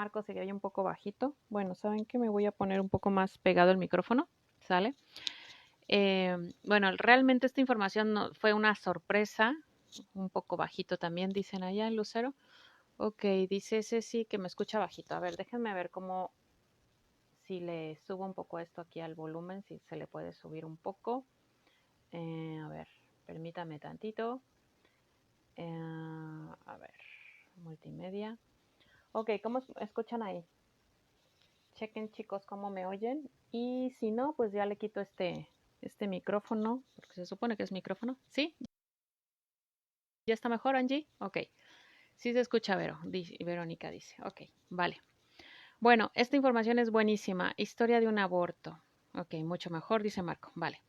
Marco se oye un poco bajito. Bueno, ¿saben qué? Me voy a poner un poco más pegado el micrófono, ¿sale? Bueno, realmente esta información no, fue una sorpresa, un poco bajito también, dicen allá en Lucero. Ok, dice Ceci que me escucha bajito. A ver, déjenme ver cómo, si le subo un poco esto aquí al volumen, si se le puede subir un poco. A ver, permítame tantito. A ver, multimedia. Ok, ¿cómo escuchan ahí? Chequen, chicos, cómo me oyen. Y si no, pues ya le quito este micrófono, porque se supone que es micrófono. ¿Sí? ¿Ya está mejor, Angie? Ok. Sí se escucha, Verónica dice. Ok, vale. Bueno, esta información es buenísima. Historia de un aborto. Ok, mucho mejor, dice Marco. Vale.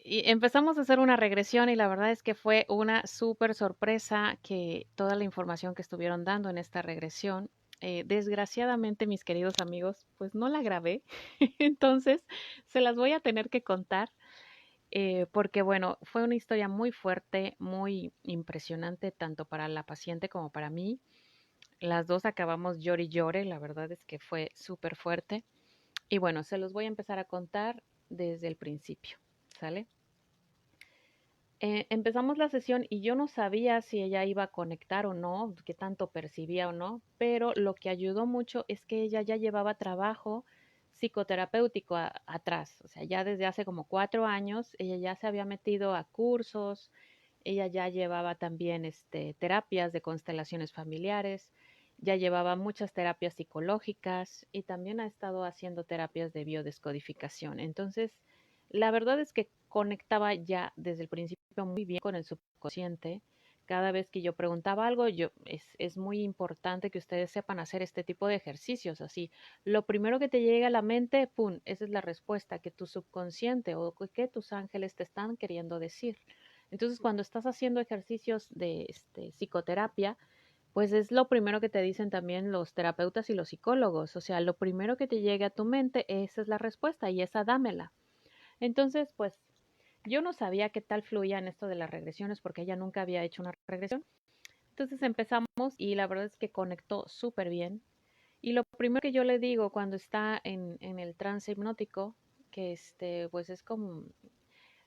Empezamos a hacer una regresión y la verdad es que fue una súper sorpresa que toda la información que estuvieron dando en esta regresión. Desgraciadamente, mis queridos amigos, pues no la grabé, entonces se las voy a tener que contar porque, bueno, fue una historia muy fuerte, muy impresionante, tanto para la paciente como para mí. Las dos acabamos llore y llore, la verdad es que fue súper fuerte. Y bueno, se los voy a empezar a contar desde el principio, ¿sale? Empezamos la sesión y yo no sabía si ella iba a conectar o no, qué tanto percibía o no, pero lo que ayudó mucho es que ella ya llevaba trabajo psicoterapéutico atrás, o sea, ya desde hace como 4 años, ella ya se había metido a cursos, ella ya llevaba también terapias de constelaciones familiares, ya llevaba muchas terapias psicológicas y también ha estado haciendo terapias de biodescodificación. Entonces, la verdad es que conectaba ya desde el principio muy bien con el subconsciente. Cada vez que yo preguntaba algo, es muy importante que ustedes sepan hacer este tipo de ejercicios. Así, lo primero que te llega a la mente, ¡pum!, esa es la respuesta que tu subconsciente o que tus ángeles te están queriendo decir. Entonces, cuando estás haciendo ejercicios de psicoterapia, pues es lo primero que te dicen también los terapeutas y los psicólogos. O sea, lo primero que te llegue a tu mente, esa es la respuesta y esa dámela. Entonces, pues yo no sabía qué tal fluía en esto de las regresiones porque ella nunca había hecho una regresión. Entonces empezamos y la verdad es que conectó súper bien. Y lo primero que yo le digo cuando está en el trance hipnótico, que pues es como,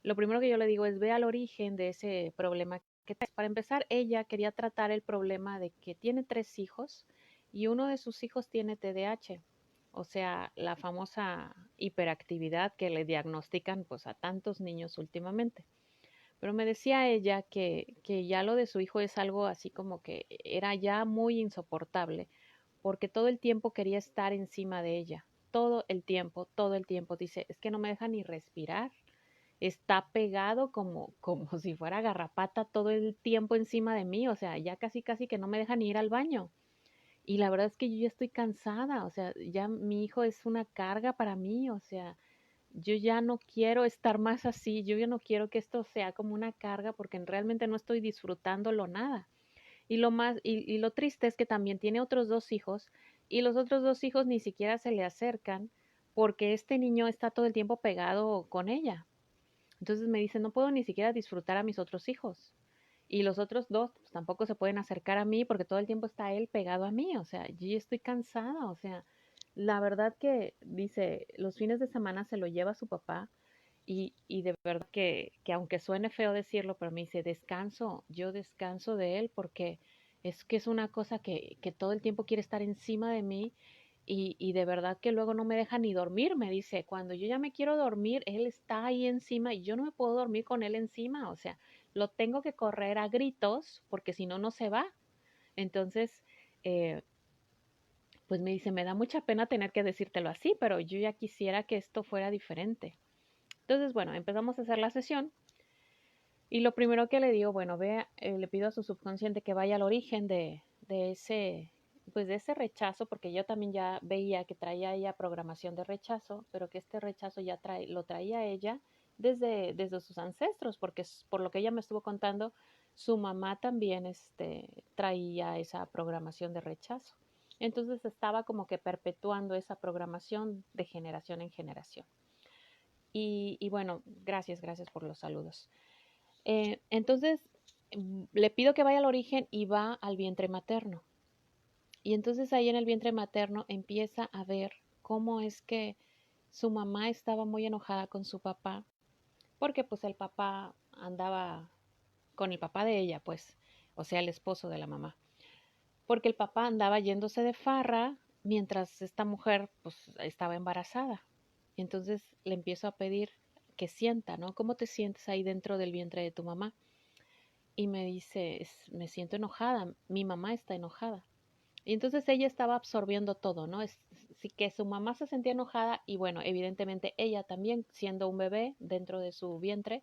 lo primero que yo le digo es ve al origen de ese problema que traes. Para empezar, ella quería tratar el problema de que tiene 3 hijos y uno de sus hijos tiene TDAH, o sea, la famosa hiperactividad que le diagnostican pues a tantos niños últimamente. Pero me decía ella que ya lo de su hijo es algo así como que era ya muy insoportable, porque todo el tiempo quería estar encima de ella, todo el tiempo, dice, es que no me deja ni respirar, está pegado como si fuera garrapata todo el tiempo encima de mí, o sea, ya casi casi que no me deja ni ir al baño. Y la verdad es que yo ya estoy cansada, o sea, ya mi hijo es una carga para mí, o sea, yo ya no quiero estar más así, yo ya no quiero que esto sea como una carga porque realmente no estoy disfrutándolo nada. Y lo triste es que también tiene otros 2 hijos y los otros 2 hijos ni siquiera se le acercan porque este niño está todo el tiempo pegado con ella. Entonces me dice, no puedo ni siquiera disfrutar a mis otros hijos. Y los otros dos pues, tampoco se pueden acercar a mí porque todo el tiempo está él pegado a mí. O sea, yo ya estoy cansada. O sea, la verdad que dice, los fines de semana se lo lleva a su papá y de verdad que aunque suene feo decirlo, pero me dice, descanso, yo descanso de él porque es que es una cosa que todo el tiempo quiere estar encima de mí y de verdad que luego no me deja ni dormir, me dice, cuando yo ya me quiero dormir, él está ahí encima y yo no me puedo dormir con él encima, o sea, lo tengo que correr a gritos porque si no, no se va. Entonces, eh, pues me dice, me da mucha pena tener que decírtelo así, pero yo ya quisiera que esto fuera diferente. Entonces, bueno, empezamos a hacer la sesión y lo primero que le digo, bueno, le pido a su subconsciente que vaya al origen de ese, pues de ese rechazo, porque yo también ya veía que traía ella programación de rechazo, pero que este rechazo ya lo traía ella desde sus ancestros, porque por lo que ella me estuvo contando, su mamá también traía esa programación de rechazo. Entonces estaba como que perpetuando esa programación de generación en generación. Y bueno, gracias por los saludos. Entonces, le pido que vaya al origen y va al vientre materno. Y entonces ahí en el vientre materno empieza a ver cómo es que su mamá estaba muy enojada con su papá, porque pues el papá andaba con el papá de ella, pues, o sea, el esposo de la mamá, porque el papá andaba yéndose de farra mientras esta mujer pues estaba embarazada. Y entonces le empiezo a pedir que sienta, ¿no? ¿Cómo te sientes ahí dentro del vientre de tu mamá? Y me dice, me siento enojada, mi mamá está enojada. Y entonces ella estaba absorbiendo todo, ¿no? Sí que su mamá se sentía enojada y bueno, evidentemente ella también, siendo un bebé dentro de su vientre,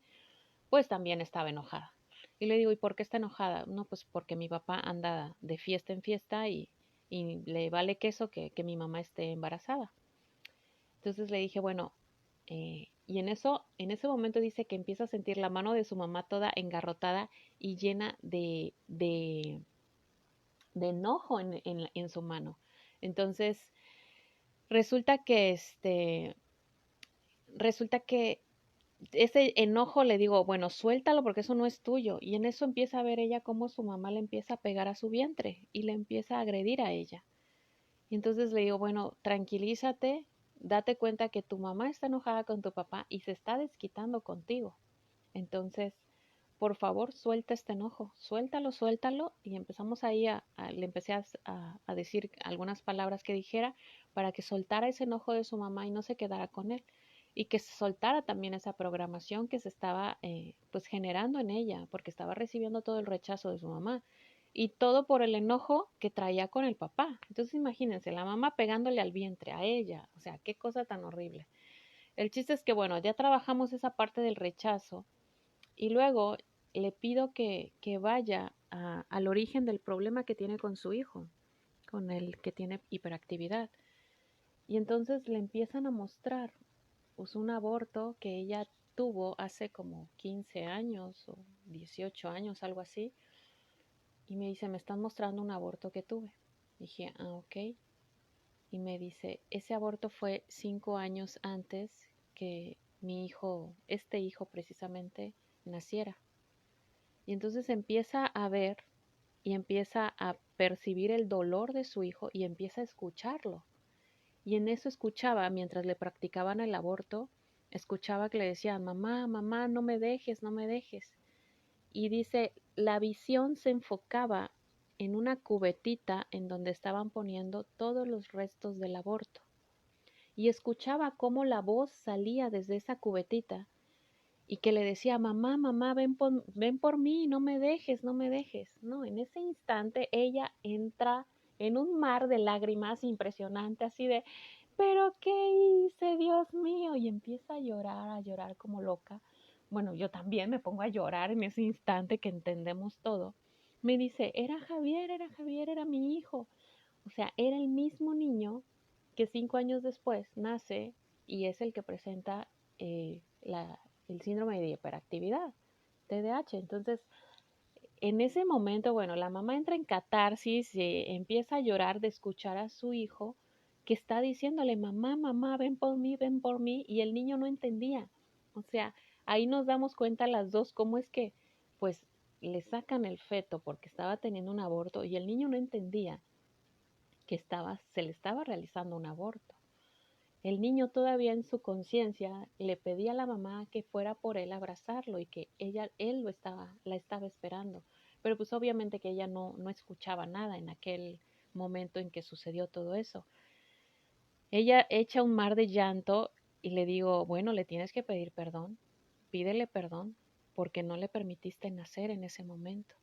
pues también estaba enojada. Y le digo, ¿y por qué está enojada? No, pues porque mi papá anda de fiesta en fiesta y le vale queso que mi mamá esté embarazada. Entonces le dije, bueno, y en ese momento dice que empieza a sentir la mano de su mamá toda engarrotada y llena de enojo en su mano. Entonces, resulta que resulta que ese enojo le digo, bueno, suéltalo porque eso no es tuyo. Y en eso empieza a ver ella cómo su mamá le empieza a pegar a su vientre y le empieza a agredir a ella. Y entonces le digo, bueno, tranquilízate, date cuenta que tu mamá está enojada con tu papá y se está desquitando contigo. Entonces, por favor, suelta este enojo, suéltalo, suéltalo. Y empezamos ahí le empecé a decir algunas palabras que dijera para que soltara ese enojo de su mamá y no se quedara con él. Y que se soltara también esa programación que se estaba pues generando en ella, porque estaba recibiendo todo el rechazo de su mamá. Y todo por el enojo que traía con el papá. Entonces imagínense, la mamá pegándole al vientre a ella. O sea, qué cosa tan horrible. El chiste es que, bueno, ya trabajamos esa parte del rechazo y luego le pido que vaya al origen del problema que tiene con su hijo, con el que tiene hiperactividad. Y entonces le empiezan a mostrar pues, un aborto que ella tuvo hace como 15 años o 18 años, algo así. Y me dice, me están mostrando un aborto que tuve. Dije, ah, ok. Y me dice, ese aborto fue 5 años antes que mi hijo, este hijo precisamente, naciera. Y entonces empieza a ver y empieza a percibir el dolor de su hijo y empieza a escucharlo. Y en eso escuchaba, mientras le practicaban el aborto, escuchaba que le decían, mamá, mamá, no me dejes, no me dejes. Y dice, la visión se enfocaba en una cubetita en donde estaban poniendo todos los restos del aborto. Y escuchaba cómo la voz salía desde esa cubetita y que le decía, mamá, mamá, ven por mí, no me dejes, no me dejes. No, en ese instante ella entra en un mar de lágrimas impresionante, así de, pero ¿qué hice, Dios mío? Y empieza a llorar como loca. Bueno, yo también me pongo a llorar en ese instante que entendemos todo. Me dice, era Javier, era mi hijo. O sea, era el mismo niño que 5 años después nace y es el que presenta el síndrome de hiperactividad, TDAH. Entonces, en ese momento, bueno, la mamá entra en catarsis, empieza a llorar de escuchar a su hijo que está diciéndole, mamá, mamá, ven por mí, y el niño no entendía. O sea, ahí nos damos cuenta las dos cómo es que, pues, le sacan el feto porque estaba teniendo un aborto y el niño no entendía que se le estaba realizando un aborto. El niño todavía en su conciencia le pedía a la mamá que fuera por él a abrazarlo y que él la estaba esperando. Pero pues obviamente que ella no escuchaba nada en aquel momento en que sucedió todo eso. Ella echa un mar de llanto y le digo, bueno, le tienes que pedir perdón, pídele perdón porque no le permitiste nacer en ese momento.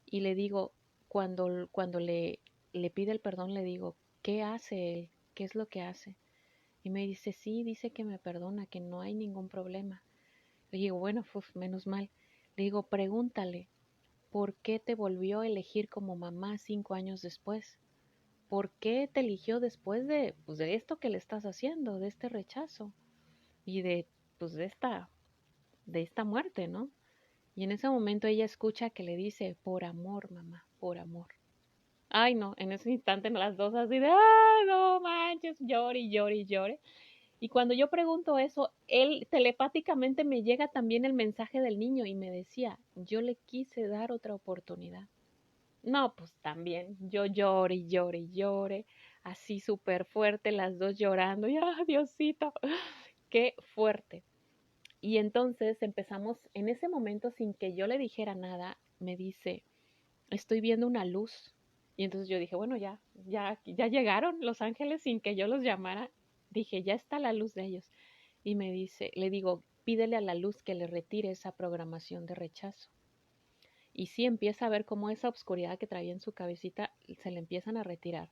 Y le digo, cuando le pide el perdón, le digo, ¿qué hace él? ¿Qué es lo que hace? Y me dice, sí, dice que me perdona, que no hay ningún problema. Le digo, bueno, menos mal. Le digo, pregúntale, ¿por qué te volvió a elegir como mamá 5 años después? ¿Por qué te eligió después pues, de esto que le estás haciendo, de este rechazo y pues, de esta muerte, ¿no? Y en ese momento ella escucha que le dice, por amor, mamá, por amor. Ay, no, en ese instante las dos así de, ah, no manches, llore y llore y llore. Y cuando yo pregunto eso, él telepáticamente me llega también el mensaje del niño y me decía, yo le quise dar otra oportunidad. No, pues también, yo lloré y lloré y lloré, así súper fuerte, las dos llorando, y ¡ah, Diosito! ¡Qué fuerte! Y entonces empezamos, en ese momento, sin que yo le dijera nada, me dice, estoy viendo una luz. Y entonces yo dije, bueno, ya llegaron los ángeles sin que yo los llamara. Dije, ya está la luz de ellos. Y me dice, le digo, pídele a la luz que le retire esa programación de rechazo. Y sí empieza a ver cómo esa oscuridad que traía en su cabecita se le empiezan a retirar.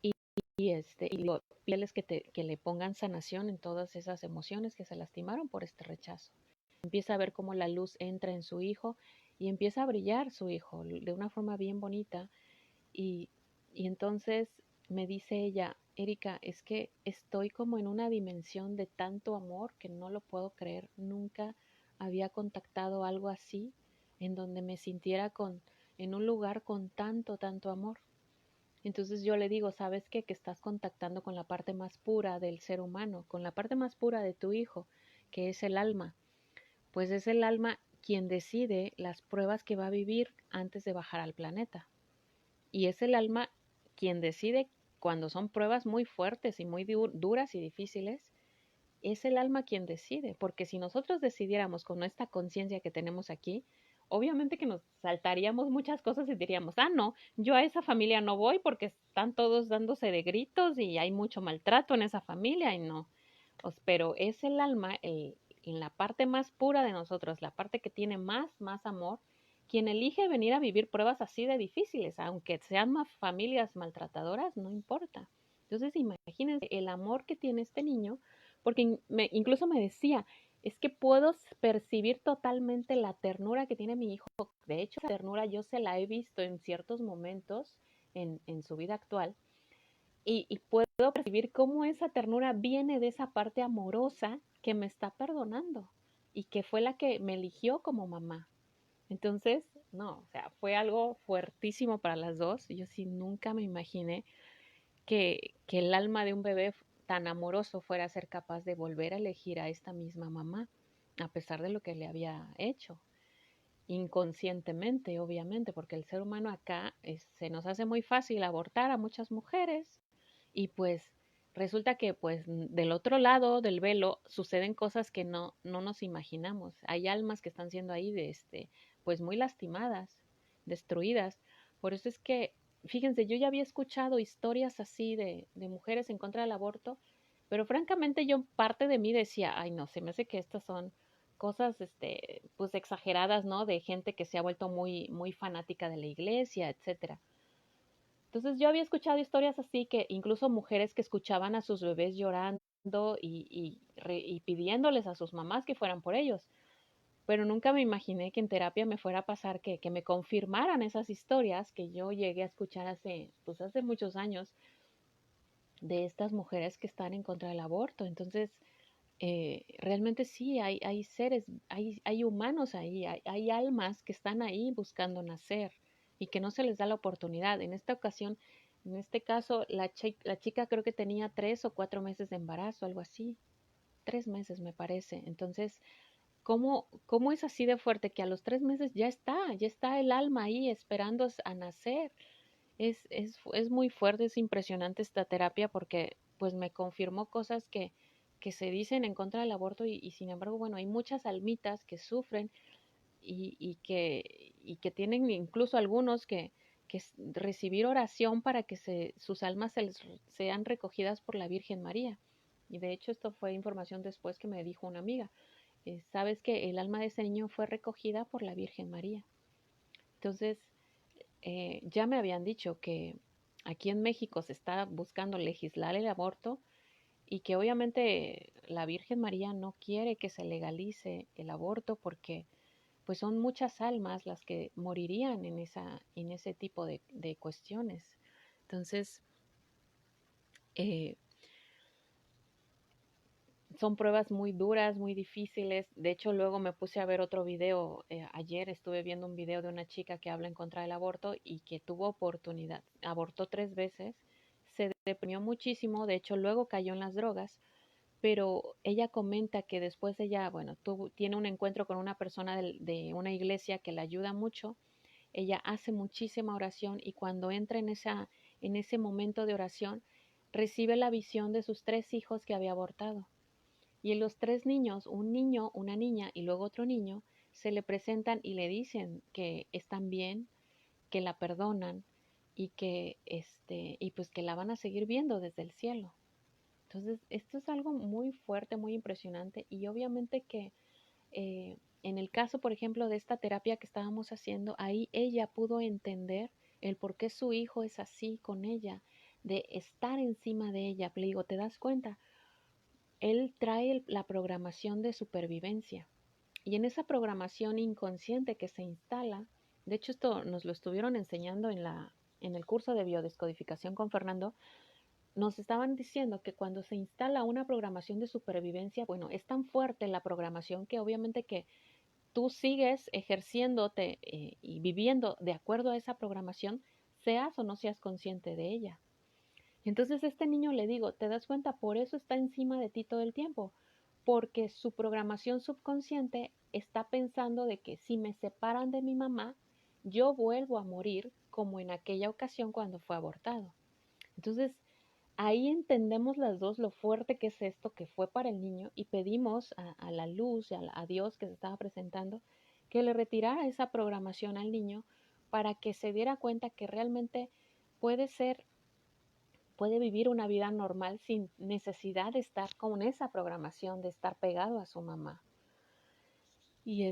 Y digo, pídeles que le pongan sanación en todas esas emociones que se lastimaron por este rechazo. Empieza a ver cómo la luz entra en su hijo y empieza a brillar su hijo de una forma bien bonita. Y, y entonces me dice ella, Erika, es que estoy como en una dimensión de tanto amor que no lo puedo creer. Nunca había contactado algo así, en donde me sintiera en un lugar con tanto, tanto amor. Entonces yo le digo, ¿sabes qué? Que estás contactando con la parte más pura del ser humano, con la parte más pura de tu hijo, que es el alma. Pues es el alma quien decide las pruebas que va a vivir antes de bajar al planeta. Y es el alma quien decide cuando son pruebas muy fuertes y muy duras y difíciles, es el alma quien decide, porque si nosotros decidiéramos con esta conciencia que tenemos aquí, obviamente que nos saltaríamos muchas cosas y diríamos, ah, no, yo a esa familia no voy porque están todos dándose de gritos y hay mucho maltrato en esa familia y no. Pero es el alma, en la parte más pura de nosotros, la parte que tiene más amor, quien elige venir a vivir pruebas así de difíciles, aunque sean más familias maltratadoras, no importa. Entonces imagínense el amor que tiene este niño, porque incluso me decía, es que puedo percibir totalmente la ternura que tiene mi hijo. De hecho, la ternura yo se la he visto en ciertos momentos en su vida actual y puedo percibir cómo esa ternura viene de esa parte amorosa que me está perdonando y que fue la que me eligió como mamá. Entonces, no, o sea, fue algo fuertísimo para las dos. Yo sí nunca me imaginé que el alma de un bebé tan amoroso fuera a ser capaz de volver a elegir a esta misma mamá, a pesar de lo que le había hecho. Inconscientemente, obviamente, porque el ser humano acá se nos hace muy fácil abortar a muchas mujeres y pues resulta que pues del otro lado del velo suceden cosas que no nos imaginamos. Hay almas que están siendo ahí pues muy lastimadas, destruidas. Por eso es que, fíjense, yo ya había escuchado historias así de mujeres en contra del aborto, pero francamente yo parte de mí decía, ay no, se me hace que estas son cosas pues exageradas, ¿no? De gente que se ha vuelto muy fanática de la iglesia, etcétera. Entonces yo había escuchado historias así que incluso mujeres que escuchaban a sus bebés llorando y pidiéndoles a sus mamás que fueran por ellos. Pero nunca me imaginé que en terapia me fuera a pasar que me confirmaran esas historias que yo llegué a escuchar pues hace muchos años de estas mujeres que están en contra del aborto. Entonces, realmente sí, hay seres, hay humanos ahí, hay almas que están ahí buscando nacer y que no se les da la oportunidad. En esta ocasión, en este caso, la chica creo que tenía 3 o 4 meses de embarazo, algo así, 3 meses me parece. Entonces, ¿cómo es así de fuerte que a los 3 meses ya está el alma ahí esperando a nacer? Es muy fuerte, es impresionante esta terapia porque pues me confirmó cosas que se dicen en contra del aborto y sin embargo, bueno, hay muchas almitas que sufren y que tienen incluso algunos que recibir oración para que sus almas sean recogidas por la Virgen María. Y de hecho esto fue información después que me dijo una amiga. Sabes que el alma de ese niño fue recogida por la Virgen María. Entonces, ya me habían dicho que aquí en México se está buscando legislar el aborto y que obviamente la Virgen María no quiere que se legalice el aborto porque pues son muchas almas las que morirían en ese tipo de cuestiones. Entonces, eh, son pruebas muy duras, muy difíciles. De hecho, luego me puse a ver otro video. Ayer estuve viendo un video de una chica que habla en contra del aborto y que tuvo oportunidad. Abortó 3 veces, se deprimió muchísimo. De hecho, luego cayó en las drogas. Pero ella comenta que después ella, bueno, tiene un encuentro con una persona de una iglesia que la ayuda mucho ella hace muchísima oración y cuando entra en ese momento de oración, recibe la visión de sus 3 hijos que había abortado. Y en los 3 niños, un niño, una niña y luego otro niño, se le presentan y le dicen que están bien, que la perdonan y que y pues que la van a seguir viendo desde el cielo. Entonces, esto es algo muy fuerte, muy impresionante y obviamente que en el caso, por ejemplo, de esta terapia que estábamos haciendo, ahí ella pudo entender el por qué su hijo es así con ella, de estar encima de ella. Le digo, ¿te das cuenta? Él trae la programación de supervivencia y en esa programación inconsciente que se instala, de hecho esto nos lo estuvieron enseñando en el curso de biodescodificación con Fernando, nos estaban diciendo que cuando se instala una programación de supervivencia, bueno, es tan fuerte la programación que obviamente que tú sigues ejerciéndote y viviendo de acuerdo a esa programación, seas o no seas consciente de ella. Entonces este niño le digo, ¿te das cuenta? Por eso está encima de ti todo el tiempo, porque su programación subconsciente está pensando de que si me separan de mi mamá, yo vuelvo a morir como en aquella ocasión cuando fue abortado. Entonces, ahí entendemos las dos lo fuerte que es esto que fue para el niño y pedimos a la luz, a Dios que se estaba presentando, que le retirara esa programación al niño para que se diera cuenta que realmente puede ser, puede vivir una vida normal sin necesidad de estar con esa programación, de estar pegado a su mamá. Y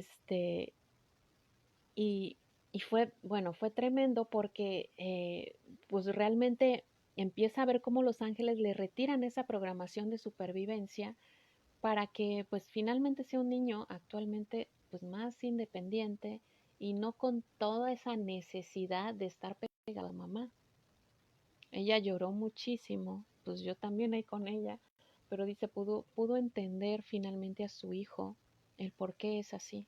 y, y fue, bueno, fue tremendo porque pues realmente empieza a ver cómo los ángeles le retiran esa programación de supervivencia para que pues finalmente sea un niño actualmente pues más independiente y no con toda esa necesidad de estar pegado a mamá. Ella lloró muchísimo, pues yo también ahí con ella, pero dice, pudo entender finalmente a su hijo el por qué es así.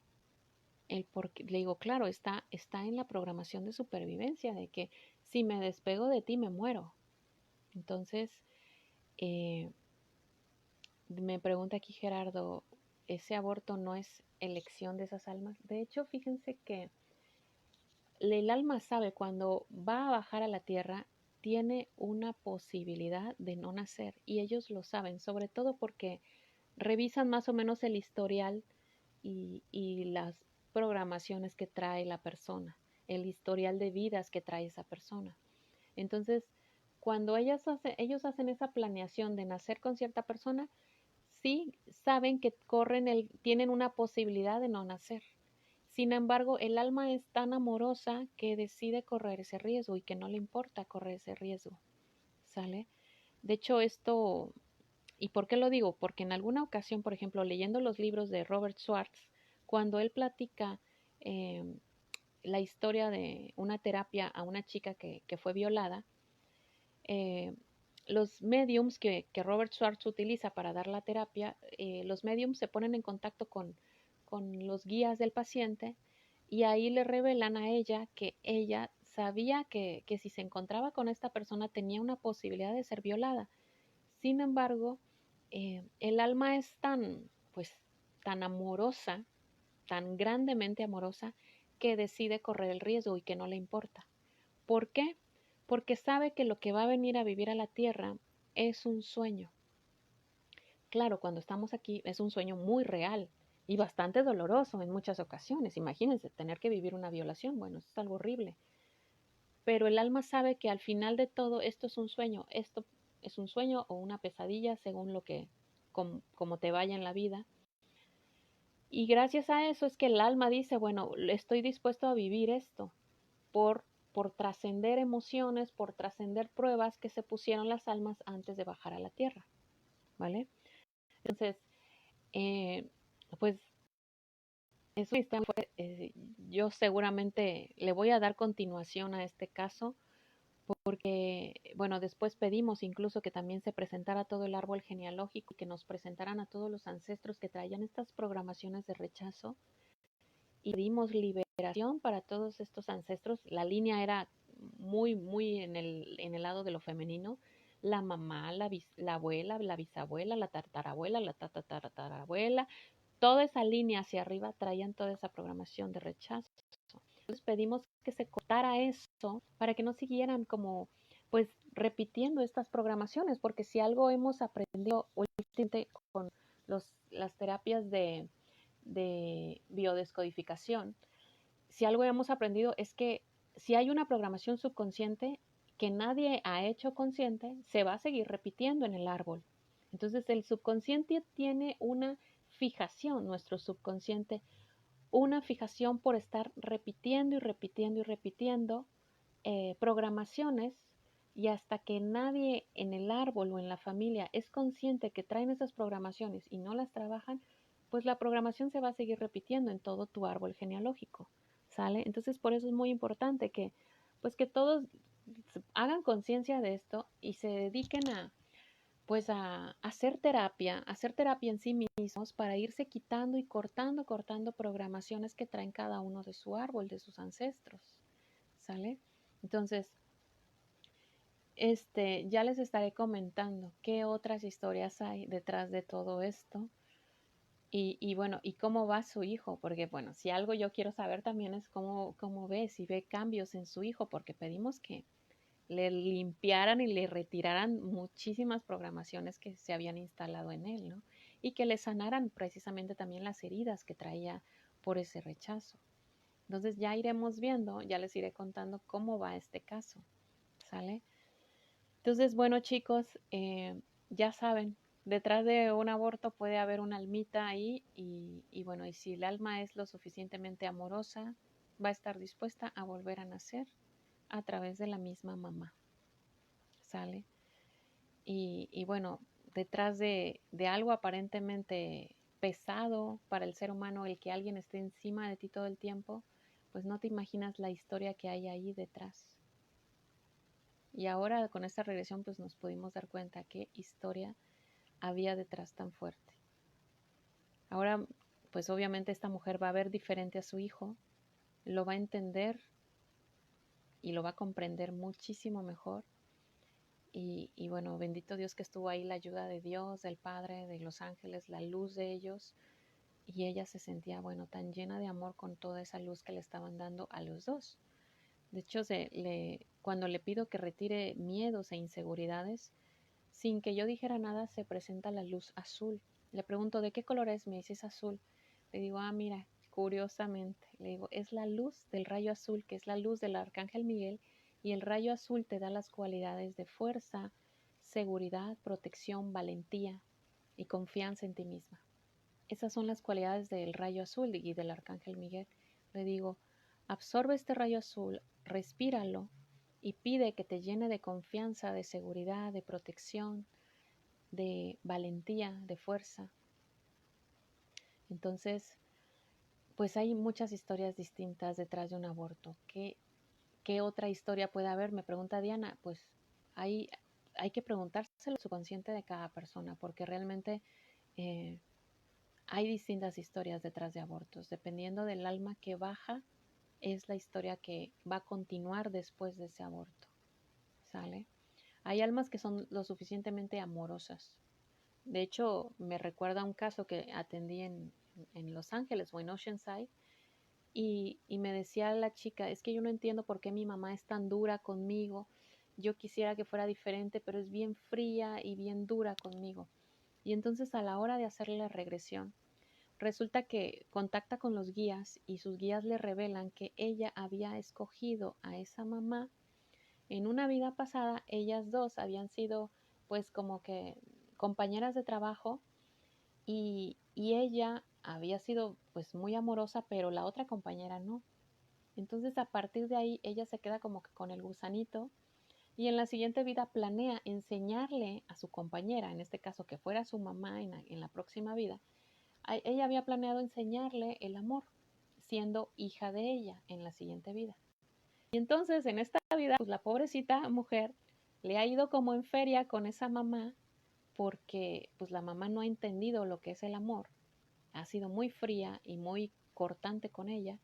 El porque, le digo, claro, está en la programación de supervivencia, de que si me despego de ti me muero. Entonces, eh, me pregunta aquí Gerardo, ¿ese aborto no es elección de esas almas? De hecho, fíjense que el alma sabe cuando va a bajar a la tierra, tiene una posibilidad de no nacer y ellos lo saben, sobre todo porque revisan más o menos el historial y las programaciones que trae la persona, el historial de vidas que trae esa persona. Entonces, cuando ellos hacen esa planeación de nacer con cierta persona, sí saben que tienen una posibilidad de no nacer. Sin embargo, el alma es tan amorosa que decide correr ese riesgo y que no le importa correr ese riesgo. ¿Sale? De hecho, esto, ¿y por qué lo digo? Porque en alguna ocasión, por ejemplo, leyendo los libros de Robert Schwartz, cuando él platica eh, la historia de una terapia a una chica que fue violada, eh, los mediums que Robert Schwartz utiliza para dar la terapia, los mediums se ponen en contacto con los guías del paciente y ahí le revelan a ella que ella sabía que si se encontraba con esta persona tenía una posibilidad de ser violada. Sin embargo, el alma es tan, pues, tan amorosa, tan grandemente amorosa, que decide correr el riesgo y que no le importa. ¿Por qué? Porque sabe que lo que va a venir a vivir a la tierra es un sueño. Claro, cuando estamos aquí es un sueño muy real y bastante doloroso en muchas ocasiones. Imagínense tener que vivir una violación. Bueno, es algo horrible. Pero el alma sabe que al final de todo esto es un sueño. Esto es un sueño o una pesadilla según lo que, como te vaya en la vida. Y gracias a eso es que el alma dice, bueno, estoy dispuesto a vivir esto por trascender emociones, por trascender pruebas que se pusieron las almas antes de bajar a la tierra, ¿vale? Entonces, eh, pues eso fue, yo seguramente le voy a dar continuación a este caso porque, bueno, después pedimos incluso que también se presentara todo el árbol genealógico y que nos presentaran a todos los ancestros que traían estas programaciones de rechazo y pedimos liberación para todos estos ancestros. La línea era muy en el lado de lo femenino. La mamá, la abuela, la bisabuela, la tartarabuela, la tatatarabuela, toda esa línea hacia arriba traían toda esa programación de rechazo. Entonces pedimos que se cortara eso para que no siguieran como pues repitiendo estas programaciones, porque si algo hemos aprendido últimamente con las terapias de biodescodificación, si algo hemos aprendido es que si hay una programación subconsciente que nadie ha hecho consciente, se va a seguir repitiendo en el árbol. Entonces el subconsciente tiene una fijación, nuestro subconsciente, una fijación por estar repitiendo y repitiendo y repitiendo programaciones, y hasta que nadie en el árbol o en la familia es consciente que traen esas programaciones y no las trabajan, pues la programación se va a seguir repitiendo en todo tu árbol genealógico, ¿sale? Entonces por eso es muy importante que pues que todos hagan conciencia de esto y se dediquen a pues a hacer terapia en sí mismos para irse quitando y cortando programaciones que traen cada uno de su árbol, de sus ancestros, ¿sale? Entonces, ya les estaré comentando qué otras historias hay detrás de todo esto y bueno, y cómo va su hijo, porque bueno, si algo yo quiero saber también es cómo ve, si ve cambios en su hijo, porque pedimos que le limpiaran y le retiraran muchísimas programaciones que se habían instalado en él, ¿no? Y que le sanaran precisamente también las heridas que traía por ese rechazo. Entonces ya iremos viendo, ya les iré contando cómo va este caso, ¿sale? Entonces, bueno, chicos, ya saben, detrás de un aborto puede haber una almita ahí y bueno, y si el alma es lo suficientemente amorosa, va a estar dispuesta a volver a nacer a través de la misma mamá, ¿sale? Y bueno, detrás de algo aparentemente pesado para el ser humano, el que alguien esté encima de ti todo el tiempo, pues no te imaginas la historia que hay ahí detrás. Y ahora con esta regresión pues nos pudimos dar cuenta qué historia había detrás tan fuerte. Ahora pues obviamente esta mujer va a ver diferente a su hijo, lo va a entender y lo va a comprender muchísimo mejor. Y bueno, bendito Dios que estuvo ahí la ayuda de Dios, del Padre, de los ángeles, la luz de ellos. Y ella se sentía, bueno, tan llena de amor con toda esa luz que le estaban dando a los dos. De hecho, cuando le pido que retire miedos e inseguridades, sin que yo dijera nada, se presenta la luz azul. Le pregunto, ¿de qué color es? Me dice, es azul. Le digo, mira, curiosamente, le digo, es la luz del rayo azul, que es la luz del arcángel Miguel, y el rayo azul te da las cualidades de fuerza, seguridad, protección, valentía y confianza en ti misma. Esas son las cualidades del rayo azul y del arcángel Miguel. Le digo, absorbe este rayo azul, respíralo y pide que te llene de confianza, de seguridad, de protección, de valentía, de fuerza. Entonces, pues hay muchas historias distintas detrás de un aborto. ¿Qué otra historia puede haber? Me pregunta Diana. Pues hay que preguntárselo al subconsciente de cada persona, porque realmente hay distintas historias detrás de abortos. Dependiendo del alma que baja, es la historia que va a continuar después de ese aborto. ¿Sale? Hay almas que son lo suficientemente amorosas. De hecho, me recuerda un caso que atendí en Los Ángeles o en Oceanside y me decía la chica, es que yo no entiendo por qué mi mamá es tan dura conmigo. Yo quisiera que fuera diferente, pero es bien fría y bien dura conmigo. Y entonces a la hora de hacerle la regresión, resulta que contacta con los guías y sus guías le revelan que ella había escogido a esa mamá en una vida pasada. Ellas dos habían sido pues como que compañeras de trabajo y ella había sido pues muy amorosa, pero la otra compañera no. Entonces a partir de ahí ella se queda como que con el gusanito y en la siguiente vida planea enseñarle a su compañera, en este caso que fuera su mamá en la próxima vida. Ella había planeado enseñarle el amor, siendo hija de ella en la siguiente vida. Y entonces en esta vida, pues la pobrecita mujer le ha ido como en feria con esa mamá porque pues la mamá no ha entendido lo que es el amor, ha sido muy fría y muy cortante con ella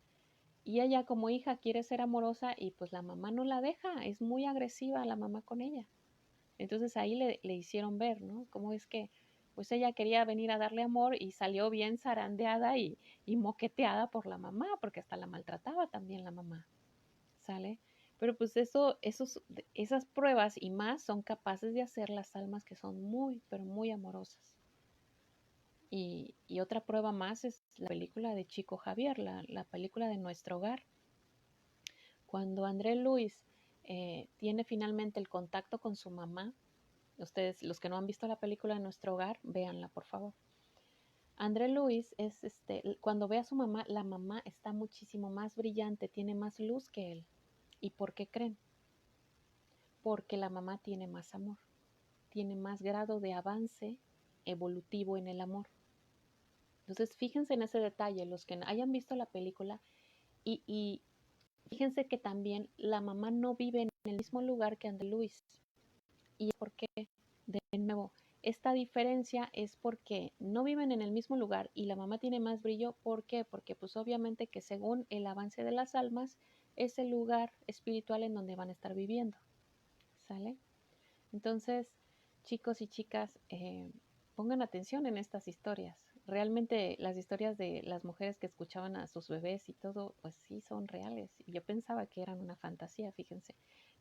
y ella como hija quiere ser amorosa y pues la mamá no la deja, es muy agresiva la mamá con ella. Entonces ahí le hicieron ver, ¿no? Cómo es que pues ella quería venir a darle amor y salió bien zarandeada y moqueteada por la mamá, porque hasta la maltrataba también la mamá, ¿sale? Pero pues esas pruebas y más son capaces de hacer las almas que son muy, pero muy amorosas. Y otra prueba más es la película de Chico Javier, la película de Nuestro Hogar. Cuando André Luis tiene finalmente el contacto con su mamá, ustedes, los que no han visto la película de Nuestro Hogar, véanla, por favor. André Luis es cuando ve a su mamá, la mamá está muchísimo más brillante, tiene más luz que él. ¿Y por qué creen? Porque la mamá tiene más amor, tiene más grado de avance evolutivo en el amor. Entonces, fíjense en ese detalle, los que hayan visto la película, y fíjense que también la mamá no vive en el mismo lugar que André Luis. ¿Y por qué? De nuevo, esta diferencia es porque no viven en el mismo lugar y la mamá tiene más brillo. ¿Por qué? Porque pues obviamente que según el avance de las almas es el lugar espiritual en donde van a estar viviendo. ¿Sale? Entonces, chicos y chicas, pongan atención en estas historias. Realmente las historias de las mujeres que escuchaban a sus bebés y todo, pues sí son reales. Y yo pensaba que eran una fantasía, fíjense.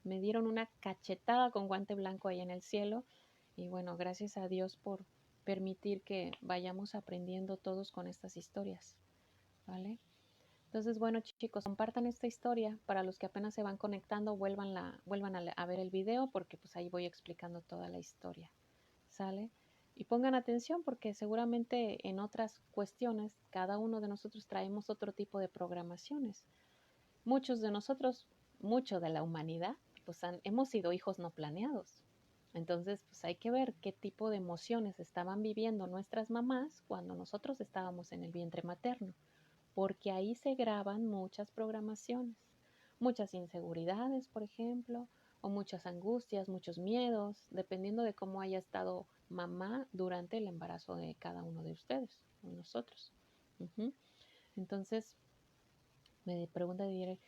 Me dieron una cachetada con guante blanco ahí en el cielo. Y bueno, gracias a Dios por permitir que vayamos aprendiendo todos con estas historias. ¿Vale? Entonces, bueno, chicos, compartan esta historia. Para los que apenas se van conectando, vuelvan a ver el video porque pues ahí voy explicando toda la historia. ¿Sale? Y pongan atención porque seguramente en otras cuestiones cada uno de nosotros traemos otro tipo de programaciones. Muchos de nosotros, mucho de la humanidad, pues hemos sido hijos no planeados. Entonces, pues hay que ver qué tipo de emociones estaban viviendo nuestras mamás cuando nosotros estábamos en el vientre materno, porque ahí se graban muchas programaciones, muchas inseguridades, por ejemplo, o muchas angustias, muchos miedos, dependiendo de cómo haya estado mamá durante el embarazo de cada uno de ustedes, de nosotros. Entonces, me pregunta Didier,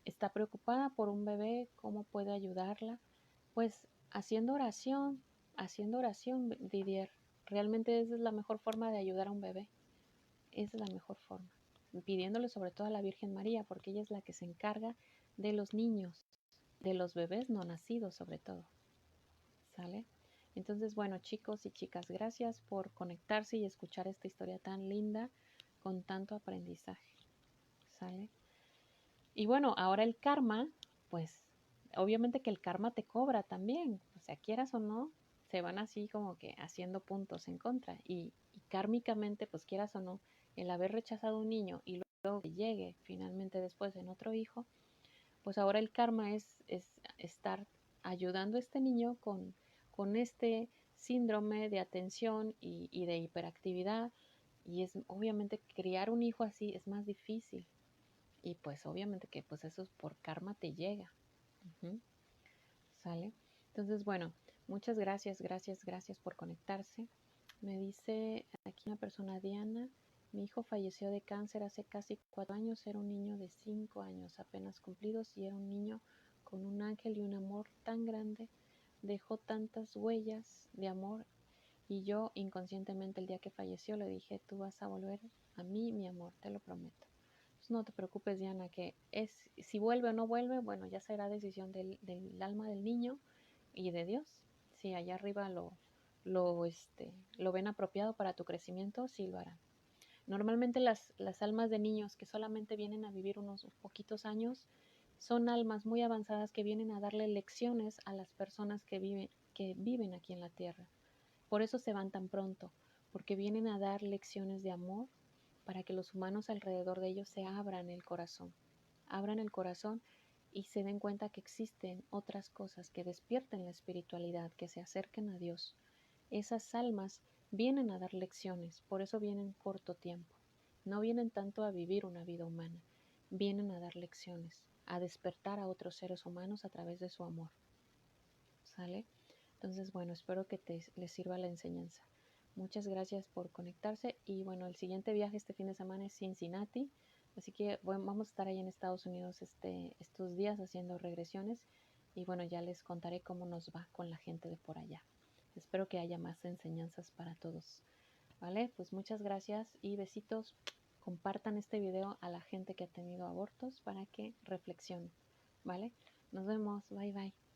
¿está preocupada por un bebé? ¿Cómo puede ayudarla? Pues haciendo oración, Didier. Realmente esa es la mejor forma de ayudar a un bebé. Esa es la mejor forma. Pidiéndole sobre todo a la Virgen María, porque ella es la que se encarga de los niños, de los bebés no nacidos sobre todo. ¿Sale? Entonces, bueno, chicos y chicas, gracias por conectarse y escuchar esta historia tan linda con tanto aprendizaje. ¿Sale? Y bueno, ahora el karma, pues obviamente que el karma te cobra también, o sea, quieras o no, se van así como que haciendo puntos en contra y kármicamente, pues quieras o no, el haber rechazado a un niño y luego que llegue finalmente después en otro hijo, pues ahora el karma es estar ayudando a este niño con este síndrome de atención y de hiperactividad y es obviamente criar un hijo así es más difícil y pues obviamente que pues eso por karma te llega. ¿Sale? Entonces, bueno, muchas gracias, gracias, gracias por conectarse. Me dice aquí una persona, Diana, mi hijo falleció de cáncer hace casi 4 años, era un niño de 5 años apenas cumplidos y era un niño con un ángel y un amor tan grande, dejó tantas huellas de amor y yo inconscientemente el día que falleció le dije, tú vas a volver a mí, mi amor, te lo prometo. Pues no te preocupes, Diana, que es si vuelve o no vuelve, bueno, ya será decisión del alma del niño y de Dios. Si allá arriba lo ven apropiado para tu crecimiento, sí lo harán. Normalmente las almas de niños que solamente vienen a vivir unos poquitos años son almas muy avanzadas que vienen a darle lecciones a las personas que viven aquí en la tierra. Por eso se van tan pronto, porque vienen a dar lecciones de amor para que los humanos alrededor de ellos se abran el corazón y se den cuenta que existen otras cosas que despierten la espiritualidad, que se acerquen a Dios. Esas almas vienen a dar lecciones, por eso vienen corto tiempo. No vienen tanto a vivir una vida humana, vienen a dar lecciones, a despertar a otros seres humanos a través de su amor. ¿Sale? Entonces, bueno, espero que les sirva la enseñanza. Muchas gracias por conectarse y bueno, el siguiente viaje este fin de semana es Cincinnati, así que bueno, vamos a estar ahí en Estados Unidos estos días haciendo regresiones y bueno, ya les contaré cómo nos va con la gente de por allá. espero que haya más enseñanzas para todos, ¿vale? Pues muchas gracias y besitos. Compartan este video a la gente que ha tenido abortos para que reflexionen, ¿vale? Nos vemos, bye bye.